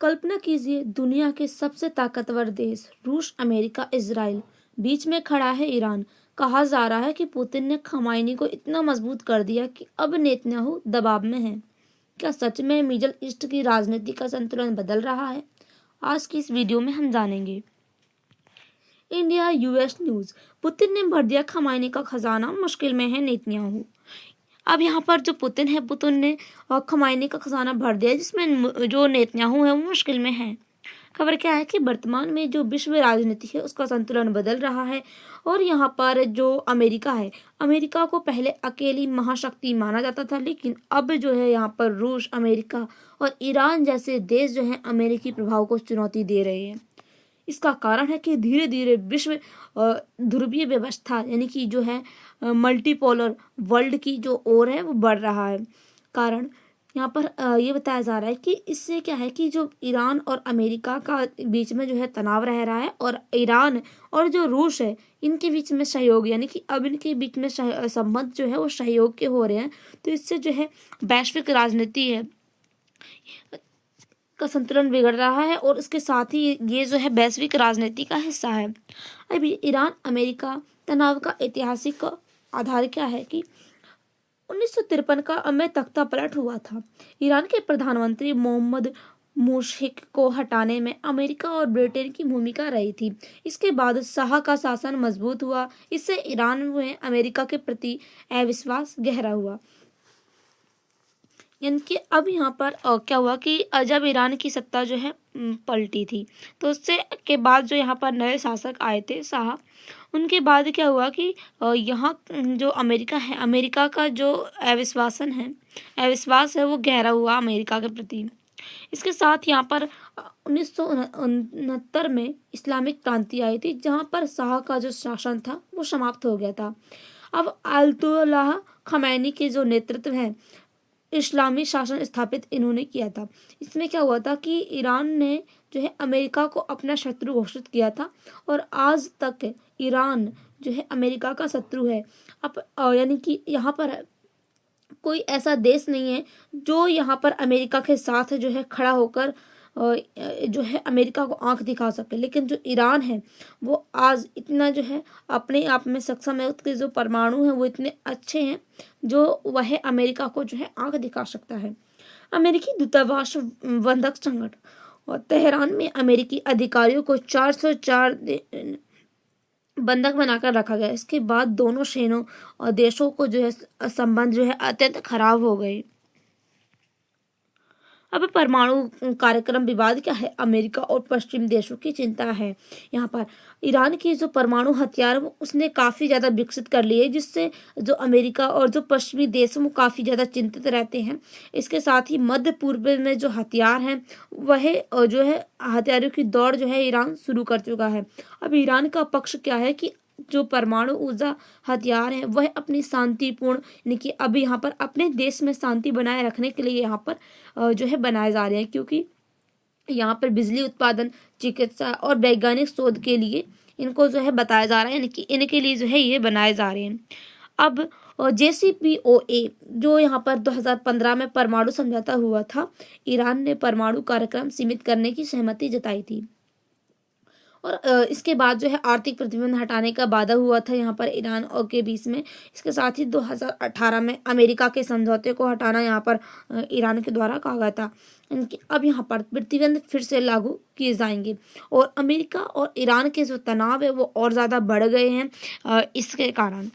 कल्पना कीजिए, दुनिया के सबसे ताकतवर देश रूस, अमेरिका, इजराइल, बीच में खड़ा है ईरान। कहा जा रहा है कि पुतिन ने खमाइनी को इतना मजबूत कर दिया कि अब नेतन्याहू दबाव में है। क्या सच में मिडल ईस्ट की राजनीति का संतुलन बदल रहा है? आज की इस वीडियो में हम जानेंगे। India US news. पुतिन ने भर दिया खमाइनी का खजाना, मुश्किल में है नेतन्याहू। अब यहाँ पर जो पुतिन ने खमाइनी का खजाना भर दिया, जिसमें जो नेतन्याहू है वो मुश्किल में है। खबर क्या है कि वर्तमान में जो विश्व राजनीति है उसका संतुलन बदल रहा है और यहाँ पर जो अमेरिका है, अमेरिका को पहले अकेली महाशक्ति माना जाता था, लेकिन अब जो है यहाँ पर रूस, अमेरिका और ईरान जैसे देश जो हैं अमेरिकी प्रभाव को चुनौती दे रहे हैं। इसका कारण है कि धीरे धीरे विश्व ध्रुवीय व्यवस्था यानी कि जो है मल्टीपोलर वर्ल्ड की जो ओर है वो बढ़ रहा है। कारण यहाँ पर ये बताया जा रहा है कि इससे क्या है कि जो ईरान और अमेरिका का बीच में जो है तनाव रह रहा है और ईरान और जो रूस है इनके बीच में सहयोग, यानी कि अब इनके बीच में संबंध जो है वो सहयोग के हो रहे हैं। तो इससे जो है वैश्विक राजनीति है का संतुलन बिगड़ रहा है और इसके साथ ही ये जो है वैश्विक राजनीति का हिस्सा है। अभी ईरान अमेरिका तनाव का ऐतिहासिक आधार क्या है कि 1953 का अमेर तख्ता पलट हुआ था। ईरान के प्रधानमंत्री मोहम्मद मुर्शिद को हटाने में अमेरिका और ब्रिटेन की भूमिका रही थी। इसके बाद शाह का शासन मजबूत हुआ। इससे ईरान में अमेरिका के प्रति अविश्वास गहरा हुआ। यानी कि अब यहाँ पर क्या हुआ कि जब ईरान की सत्ता जो है पलटी थी, तो उससे के बाद जो यहाँ पर नए शासक आए थे शाह, उनके बाद क्या हुआ कि यहाँ जो अमेरिका है, अमेरिका का जो अविश्वास है वो गहरा हुआ अमेरिका के प्रति। इसके साथ यहाँ पर 1969 में इस्लामिक क्रांति आई थी, जहाँ पर शाह का जो शासन था वो समाप्त हो गया था। अब आयतुल्लाह खमैनी के जो नेतृत्व है इस्लामी शासन स्थापित इन्होंने किया था। इसमें क्या हुआ था कि ईरान ने जो है अमेरिका को अपना शत्रु घोषित किया था और आज तक ईरान जो है अमेरिका का शत्रु है। अब यानी कि यहाँ पर कोई ऐसा देश नहीं है जो यहाँ पर अमेरिका के साथ जो है खड़ा होकर जो है अमेरिका को आंख दिखा सके, लेकिन जो ईरान है वो आज इतना जो है अपने आप में सक्षम है, उसके जो परमाणु हैं वो इतने अच्छे हैं जो वह अमेरिका को जो है आंख दिखा सकता है। अमेरिकी दूतावास बंधक संकट और तेहरान में अमेरिकी अधिकारियों को 404 बंधक बनाकर रखा गया। इसके बाद दोनों सेनाओं और देशों को जो है संबंध जो है अत्यंत खराब हो गए। अब परमाणु कार्यक्रम विवाद क्या है? अमेरिका और पश्चिम देशों की चिंता है। यहाँ पर ईरान की जो परमाणु हथियार उसने काफ़ी ज़्यादा विकसित कर लिए, जिससे जो अमेरिका और जो पश्चिमी देश वो काफ़ी ज़्यादा चिंतित रहते हैं। इसके साथ ही मध्य पूर्व में जो हथियार हैं वह जो है हथियारों की दौड़ जो है ईरान शुरू कर चुका है। अब ईरान का पक्ष क्या है कि जो परमाणु ऊर्जा हथियार है वह अपनी शांतिपूर्ण, यानी कि अभी यहाँ पर अपने देश में शांति बनाए रखने के लिए यहाँ पर जो है बनाए जा रहे हैं, क्योंकि यहाँ पर बिजली उत्पादन, चिकित्सा और वैज्ञानिक शोध के लिए इनको जो है बताया जा रहा है, यानी कि इनके लिए जो है ये बनाए जा रहे हैं। अब JCPOA जो यहाँ पर 2015 में परमाणु समझौता हुआ था, ईरान ने परमाणु कार्यक्रम सीमित करने की सहमति जताई थी और इसके बाद जो है आर्थिक प्रतिबंध हटाने का वादा हुआ था यहाँ पर ईरान और के बीच में। इसके साथ ही 2018 में अमेरिका के समझौते को हटाना यहाँ पर ईरान के द्वारा कहा गया था। इनके अब यहाँ पर प्रतिबंध फिर से लागू किए जाएंगे और अमेरिका और ईरान के जो तनाव है वो और ज़्यादा बढ़ गए हैं इसके कारण।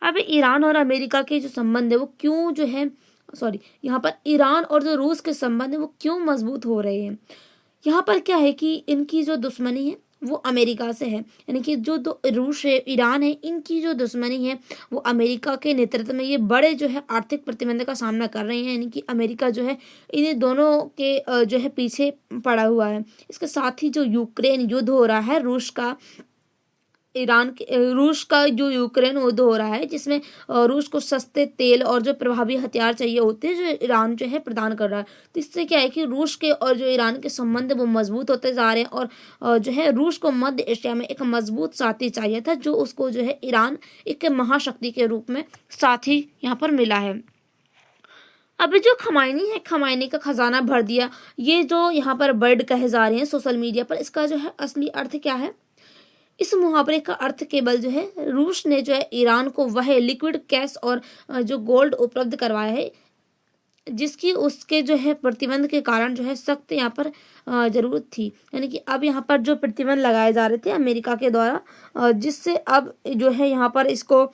अब ईरान और अमेरिका के जो संबंध है वो क्यों जो है यहाँ पर ईरान और जो रूस के संबंध है वो क्यों मजबूत हो रहे हैं? यहाँ पर क्या है कि इनकी जो दुश्मनी है वो अमेरिका से है, यानी कि जो दो रूस है, ईरान है, इनकी जो दुश्मनी है वो अमेरिका के नेतृत्व में ये बड़े जो है आर्थिक प्रतिबंध का सामना कर रहे हैं, यानी कि अमेरिका जो है इन्हें दोनों के जो है पीछे पड़ा हुआ है। इसके साथ ही जो यूक्रेन युद्ध हो रहा है रूस का जो यूक्रेन युद्ध हो रहा है, जिसमें रूस को सस्ते तेल और जो प्रभावी हथियार चाहिए होते हैं जो ईरान जो है प्रदान कर रहा है। तो इससे क्या है कि रूस के और जो ईरान के संबंध वो मजबूत होते जा रहे हैं और जो है रूस को मध्य एशिया में एक मजबूत साथी चाहिए था, जो उसको जो है ईरान एक महाशक्ति के रूप में साथी यहाँ पर मिला है। अभी जो खमाइनी है, खमाइनी का खजाना भर दिया, ये जो यहाँ पर वर्ड कहे जा रहे हैं सोशल मीडिया पर, इसका जो है असली अर्थ क्या है? इस मुहावरे का अर्थ केवल जो है रूस ने जो है ईरान को वह लिक्विड कैश और जो गोल्ड उपलब्ध करवाया है, जिसकी उसके जो है प्रतिबंध के कारण जो है सख्त यहाँ पर जरूरत थी। यानी कि अब यहाँ पर जो प्रतिबंध लगाए जा रहे थे अमेरिका के द्वारा, जिससे अब जो है यहाँ पर इसको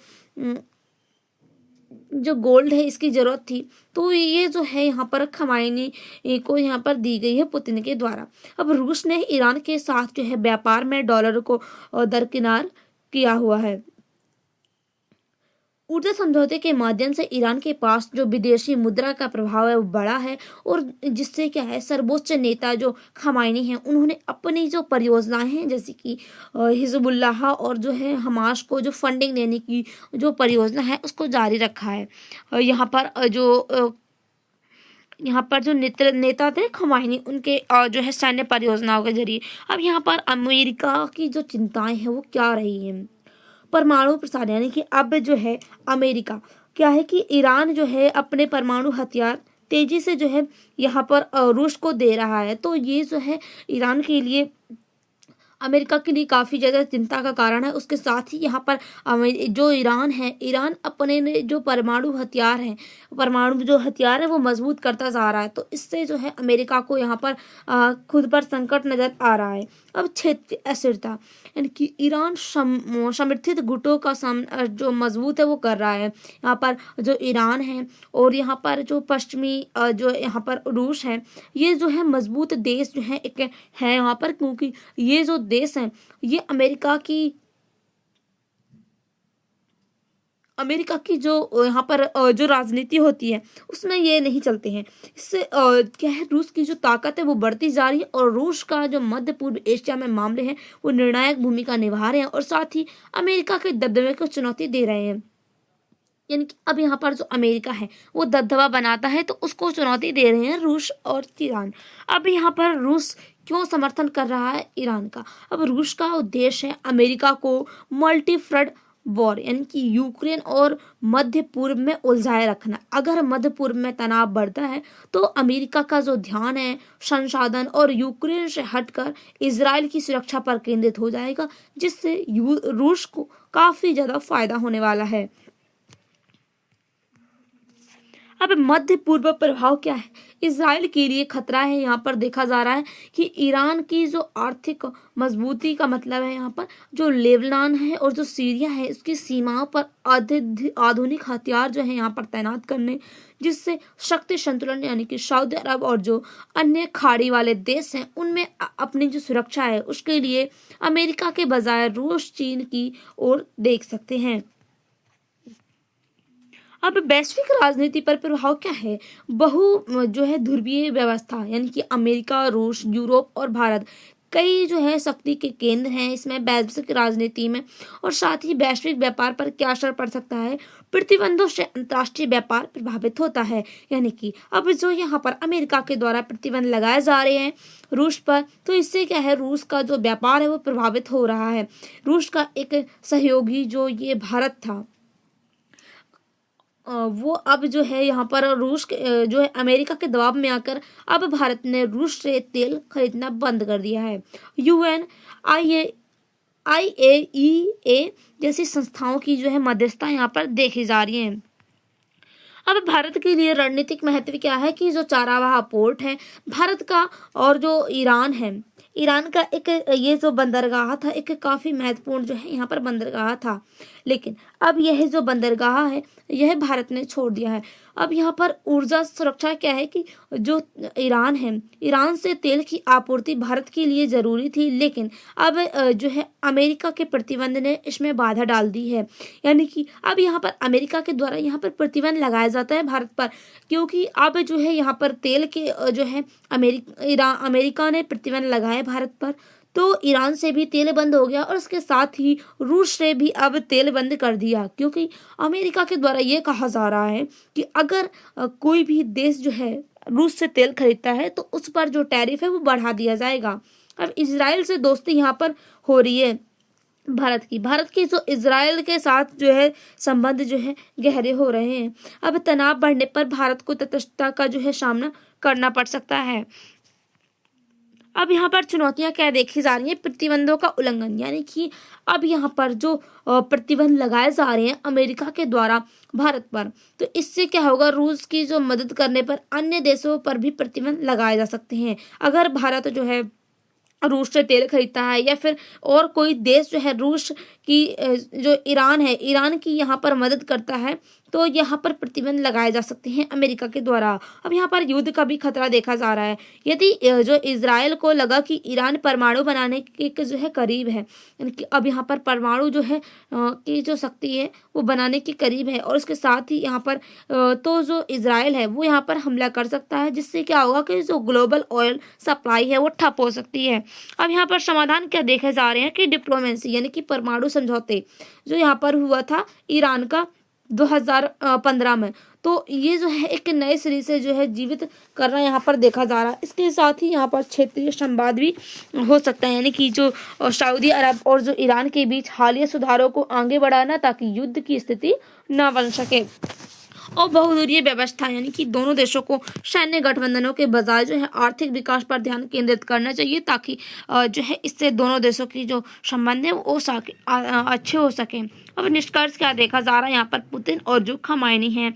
जो गोल्ड है इसकी जरूरत थी, तो ये जो है यहाँ पर खमाइनी को यहाँ पर दी गई है पुतिन के द्वारा। अब रूस ने ईरान के साथ जो है व्यापार में डॉलर को दरकिनार किया हुआ है। ऊर्जा समझौते के माध्यम से ईरान के पास जो विदेशी मुद्रा का प्रभाव है वो बड़ा है, और जिससे क्या है सर्वोच्च नेता जो खमाइनी हैं उन्होंने अपनी जो परियोजनाएं हैं जैसे कि हिजबुल्लाह और जो है हमास को जो फंडिंग देने की जो परियोजना है उसको जारी रखा है। यहाँ पर जो नेता थे खमाइनी, उनके जो है सैन्य परियोजनाओं के जरिए। अब यहाँ पर अमेरिका की जो चिंताएं हैं वो क्या रही हैं? परमाणु प्रसार, यानी कि अब जो है अमेरिका क्या है कि ईरान जो है अपने परमाणु हथियार तेजी से जो है यहाँ पर रूस को दे रहा है, तो ये जो है ईरान के लिए, अमेरिका के लिए काफ़ी ज़्यादा चिंता का कारण है। उसके साथ ही यहाँ पर जो ईरान है, ईरान अपने जो परमाणु हथियार हैं, परमाणु जो हथियार है वो मजबूत करता जा रहा है, तो इससे जो है अमेरिका को यहाँ पर खुद पर संकट नजर आ रहा है। अब क्षेत्रीय अस्थिरता, यानी कि ईरान समर्थित गुटों का जो मजबूत है वो कर रहा है। यहाँ पर जो ईरान है और यहाँ पर जो पश्चिमी जो यहाँ पर रूस है, ये जो है मजबूत देश जो है एक है यहाँ पर, क्योंकि ये जो देश हैं ये अमेरिका की जो यहाँ पर जो राजनीति होती है उसमें ये नहीं चलते हैं। इससे क्या है, रूस की जो ताकत है वो बढ़ती जा रही है, और रूस का जो मध्य पूर्व एशिया में मामले हैं वो निर्णायक भूमिका निभा रहे हैं, और साथ ही अमेरिका के दबदबे को चुनौती दे रहे हैं। यानी कि अब यहाँ पर जो अमेरिका है वो दबदबा बनाता है, तो उसको चुनौती दे रहे हैं रूस और ईरान। अब यहाँ पर रूस क्यों समर्थन कर रहा है ईरान का? अब रूस का उद्देश्य है अमेरिका को मल्टी फ्रंट वॉर, यानी कि यूक्रेन और मध्य पूर्व में उलझाए रखना। अगर मध्य पूर्व में तनाव बढ़ता है तो अमेरिका का जो ध्यान है संसाधन और यूक्रेन से हटकर इजराइल की सुरक्षा पर केंद्रित हो जाएगा, जिससे रूस को काफी ज्यादा फायदा होने वाला है। अब मध्य पूर्व प्रभाव क्या है? इजराइल के लिए खतरा है। यहाँ पर देखा जा रहा है कि ईरान की जो आर्थिक मजबूती का मतलब है यहाँ पर जो लेबनान है और जो सीरिया है इसकी सीमाओं पर आधुनिक हथियार जो है यहाँ पर तैनात करने, जिससे शक्ति संतुलन यानी कि सऊदी अरब और जो अन्य खाड़ी वाले देश हैं उनमें अपनी जो सुरक्षा है उसके लिए अमेरिका के बजाय रूस चीन की ओर देख सकते हैं। अब वैश्विक राजनीति पर प्रभाव क्या है? बहु जो है ध्रुवीय व्यवस्था, यानी कि अमेरिका, रूस, यूरोप और भारत कई जो है शक्ति के केंद्र हैं इसमें वैश्विक राजनीति में, और साथ ही वैश्विक व्यापार पर क्या असर पड़ सकता है? प्रतिबंधों से अंतर्राष्ट्रीय व्यापार प्रभावित होता है। यानी कि अब जो यहाँ पर अमेरिका के द्वारा प्रतिबंध लगाए जा रहे हैं रूस पर, तो इससे क्या है रूस का जो व्यापार है वो प्रभावित हो रहा है। रूस का एक सहयोगी जो ये भारत था, वो अब जो है यहाँ पर जो है अमेरिका के दबाव में आकर अब भारत ने रूस से तेल खरीदना बंद कर दिया है। यूएन, IAEA जैसी संस्थाओं की जो है मध्यस्थता यहाँ पर देखी जा रही है। अब भारत के लिए रणनीतिक महत्व क्या है कि जो चारावाह पोर्ट है भारत का, और जो ईरान का एक ये जो बंदरगाह था एक काफ़ी महत्वपूर्ण जो है यहाँ पर बंदरगाह था, लेकिन अब यह जो बंदरगाह है यह भारत ने छोड़ दिया है। अब यहाँ पर ऊर्जा सुरक्षा क्या है कि जो ईरान है, ईरान से तेल की आपूर्ति भारत के लिए ज़रूरी थी, लेकिन अब जो है अमेरिका के प्रतिबंध ने इसमें बाधा डाल दी है। यानी कि अब यहाँ पर अमेरिका के द्वारा यहाँ पर प्रतिबंध लगाया जाता है भारत पर, क्योंकि अब जो है यहाँ पर तेल के जो है अमेरिका ने प्रतिबंध लगाए भारत पर, तो ईरान से भी तेल बंद हो गया और उसके साथ ही रूस से भी अब तेल बंद कर दिया, क्योंकि अमेरिका के द्वारा ये कहा जा रहा है कि अगर कोई भी देश जो है रूस से तेल खरीदता है तो उस पर जो टैरिफ है वो बढ़ा दिया जाएगा। अब इजराइल से दोस्ती यहाँ पर हो रही है, भारत की जो इजराइल के साथ जो है संबंध जो है गहरे हो रहे हैं। अब तनाव बढ़ने पर भारत को तटस्थता का जो है सामना करना पड़ सकता है। अब यहाँ पर चुनौतियां क्या देखी जा रही हैं? प्रतिबंधों का उल्लंघन, यानी कि अब यहाँ पर जो प्रतिबंध लगाए जा रहे हैं अमेरिका के द्वारा भारत पर, तो इससे क्या होगा? रूस की जो मदद करने पर अन्य देशों पर भी प्रतिबंध लगाए जा सकते हैं। अगर भारत जो है रूस से तेल खरीदता है, या फिर और कोई देश जो है रूस की जो ईरान है, ईरान की यहाँ पर मदद करता है, तो यहाँ पर प्रतिबंध लगाए जा सकते हैं अमेरिका के द्वारा। अब यहाँ पर युद्ध का भी खतरा देखा जा रहा है। यदि जो इजराइल को लगा कि ईरान परमाणु बनाने के जो है करीब है, यानी कि अब यहाँ पर परमाणु जो है की जो शक्ति है वो बनाने के करीब है, और उसके साथ ही यहाँ पर तो जो इजराइल है वो यहाँ पर हमला कर सकता है, जिससे क्या होगा कि जो ग्लोबल ऑयल सप्लाई है वो ठप हो सकती है। अब यहाँ पर समाधान क्या देखे जा रहे हैं कि डिप्लोमेसी, यानी कि परमाणु समझौते जो यहाँ पर हुआ था ईरान का 2015 में, तो ये जो है एक नए सिरे से जो है जीवित करना यहाँ पर देखा जा रहा है। इसके साथ ही यहाँ पर क्षेत्रीय संवाद भी हो सकता है, यानी कि जो सऊदी अरब और जो ईरान के बीच हालिया सुधारों को आगे बढ़ाना, ताकि युद्ध की स्थिति न बन सके। और बहुदूरीय व्यवस्था, यानी कि दोनों देशों को सैन्य गठबंधनों के बजाय जो है आर्थिक विकास पर ध्यान केंद्रित करना चाहिए, ताकि जो है इससे दोनों देशों की जो संबंध है वो अच्छे हो सके। अब निष्कर्ष क्या देखा जा रहा है यहाँ पर? पुतिन और जो खमेनी हैं,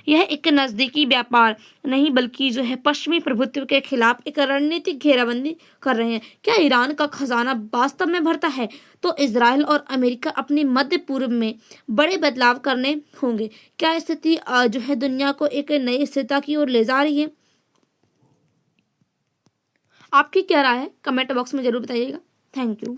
यह एक नज़दीकी व्यापार नहीं बल्कि जो है पश्चिमी प्रभुत्व के खिलाफ एक रणनीतिक घेराबंदी कर रहे हैं। क्या ईरान का खजाना वास्तव में भरता है तो इजराइल और अमेरिका अपनी मध्य पूर्व में बड़े बदलाव करने होंगे। क्या स्थिति जो है दुनिया को एक नई स्थिरता की ओर ले जा रही है? आपकी क्या राय है? कमेंट बॉक्स में जरूर बताइएगा। Thank you.